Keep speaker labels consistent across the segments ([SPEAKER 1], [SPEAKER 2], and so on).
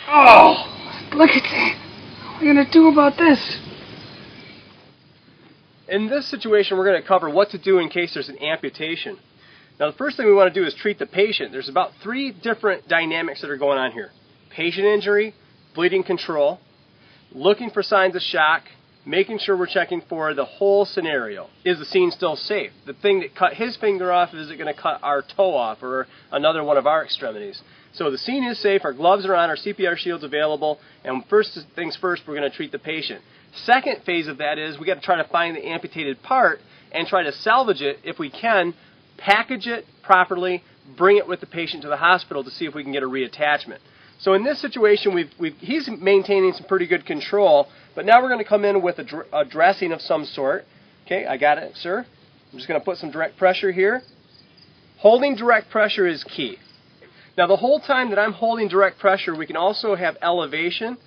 [SPEAKER 1] Oh, look at that. What are we going to do about this?
[SPEAKER 2] In this situation, we're going to cover what to do in case there's an amputation. Now, the first thing we want to do is treat the patient. There's about 3 different dynamics that are going on here. Patient injury, bleeding control, looking for signs of shock, making sure we're checking for the whole scenario. Is the scene still safe? The thing that cut his finger off, is it going to cut our toe off or another one of our extremities? So the scene is safe, our gloves are on, our CPR shield's available, and first things first, we're going to treat the patient. Second phase of that is we got to try to find the amputated part and try to salvage it if we can, package it properly, bring it with the patient to the hospital to see if we can get a reattachment. So in this situation, he's maintaining some pretty good control, but now we're going to come in with a dressing of some sort. Okay, I got it, sir. I'm just going to put some direct pressure here. Holding direct pressure is key. Now, the whole time that I'm holding direct pressure, we can also have elevation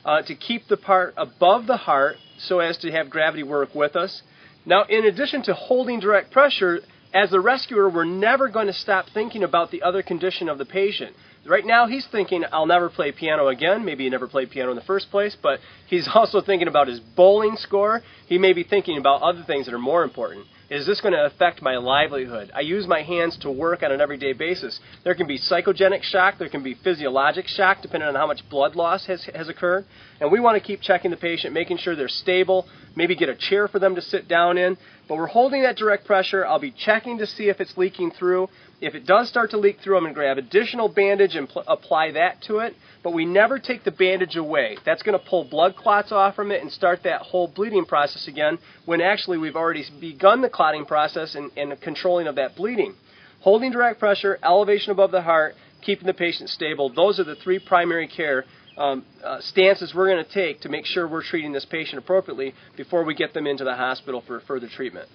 [SPEAKER 2] to keep the part above the heart so as to have gravity work with us. Now, in addition to holding direct pressure, as the rescuer, we're never going to stop thinking about the other condition of the patient. Right now, he's thinking, I'll never play piano again. Maybe he never played piano in the first place, but he's also thinking about his bowling score. He may be thinking about other things that are more important. Is this going to affect my livelihood? I use my hands to work on an everyday basis. There can be psychogenic shock. There can be physiologic shock, depending on how much blood loss has occurred. And we want to keep checking the patient, making sure they're stable, maybe get a chair for them to sit down in. But we're holding that direct pressure. I'll be checking to see if it's leaking through. If it does start to leak through, I'm going to grab additional bandage and apply that to it. But we never take the bandage away. That's going to pull blood clots off from it and start that whole bleeding process again, when actually we've already begun the clotting process and controlling of that bleeding. Holding direct pressure, elevation above the heart, keeping the patient stable. Those are the 3 primary care stances we're going to take to make sure we're treating this patient appropriately before we get them into the hospital for further treatment.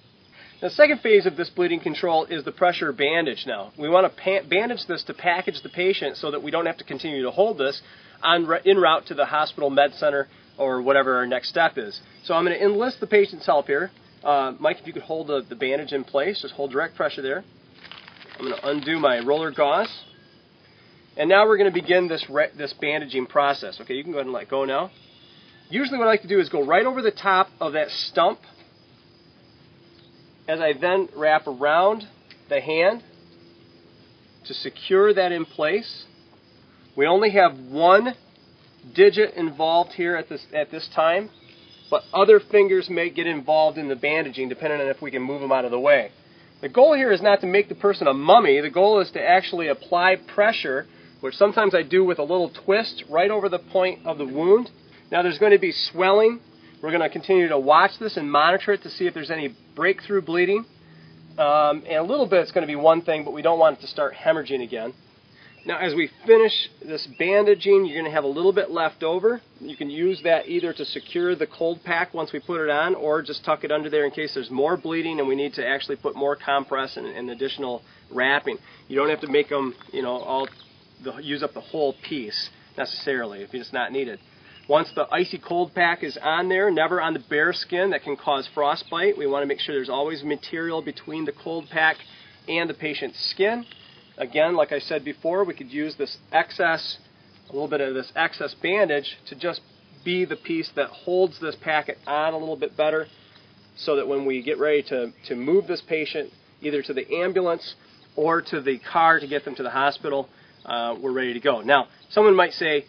[SPEAKER 2] The second phase of this bleeding control is the pressure bandage now. We want to bandage this to package the patient so that we don't have to continue to hold this en route to the hospital, med center, or whatever our next step is. So I'm going to enlist the patient's help here. Mike, if you could hold the bandage in place, just hold direct pressure there. I'm going to undo my roller gauze. And now we're going to begin this bandaging process. Okay, you can go ahead and let go now. Usually what I like to do is go right over the top of that stump as I then wrap around the hand to secure that in place. We only have 1 digit involved here at this time, but other fingers may get involved in the bandaging depending on if we can move them out of the way. The goal here is not to make the person a mummy. The goal is to actually apply pressure, which sometimes I do with a little twist right over the point of the wound. Now there's going to be swelling. We're going to continue to watch this and monitor it to see if there's any breakthrough bleeding. And a little bit it's going to be one thing, but we don't want it to start hemorrhaging again. Now as we finish this bandaging, you're going to have a little bit left over. You can use that either to secure the cold pack once we put it on, or just tuck it under there in case there's more bleeding and we need to actually put more compress and additional wrapping. You don't have to make them, use up the whole piece necessarily if it's not needed. Once the icy cold pack is on there, never on the bare skin, that can cause frostbite. We want to make sure there's always material between the cold pack and the patient's skin. Again, like I said before, we could use this a little bit of this excess bandage to just be the piece that holds this packet on a little bit better, so that when we get ready to move this patient either to the ambulance or to the car to get them to the hospital, we're ready to go. Now, someone might say,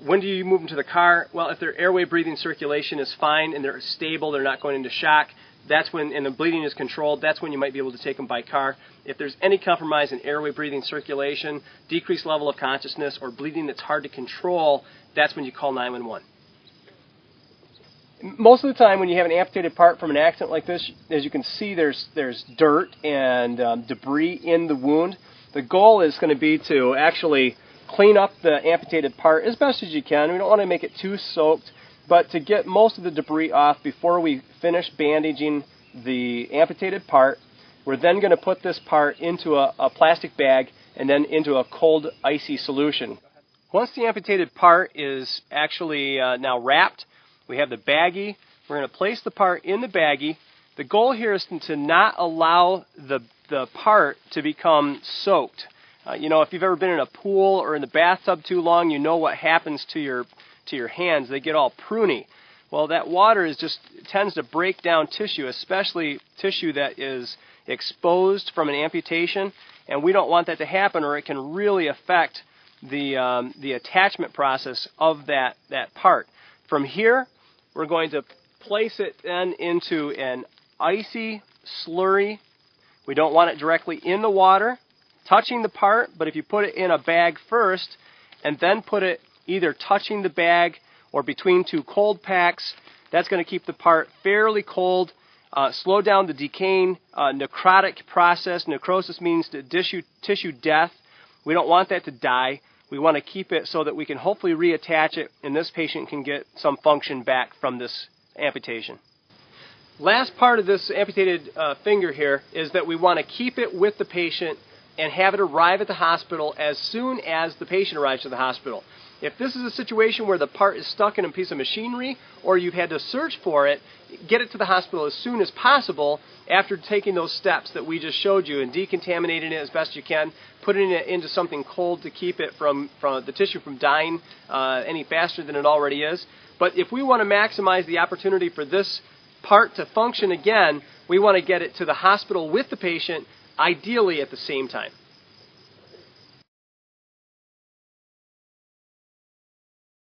[SPEAKER 2] when do you move them to the car? Well, if their airway, breathing, circulation is fine and they're stable, they're not going into shock, that's when, and the bleeding is controlled, that's when you might be able to take them by car. If there's any compromise in airway, breathing, circulation, decreased level of consciousness, or bleeding that's hard to control, that's when you call 911. Most of the time when you have an amputated part from an accident like this, as you can see, there's dirt and debris in the wound. The goal is going to be to actually clean up the amputated part as best as you can. We don't want to make it too soaked, but to get most of the debris off before we finish bandaging the amputated part, we're then going to put this part into a plastic bag and then into a cold, icy solution. Once the amputated part is actually now wrapped, we have the baggie. We're going to place the part in the baggie. The goal here is to not allow the part to become soaked. If you've ever been in a pool or in the bathtub too long, you know what happens to your hands. They get all pruny. Well, that water tends to break down tissue, especially tissue that is exposed from an amputation, and we don't want that to happen, or it can really affect the attachment process of that part. From here, we're going to place it then into an icy slurry. We don't want it directly in the water, touching the part, but if you put it in a bag first and then put it either touching the bag or between two cold packs, that's going to keep the part fairly cold, slow down the decaying necrotic process. Necrosis means tissue death. We don't want that to die. We want to keep it so that we can hopefully reattach it, and this patient can get some function back from this amputation. Last part of this amputated finger here is that we want to keep it with the patient and have it arrive at the hospital as soon as the patient arrives to the hospital. If this is a situation where the part is stuck in a piece of machinery or you've had to search for it, get it to the hospital as soon as possible after taking those steps that we just showed you and decontaminating it as best you can, putting it into something cold to keep it from the tissue from dying any faster than it already is. But if we want to maximize the opportunity for this part to function again, we want to get it to the hospital with the patient, ideally at the same time.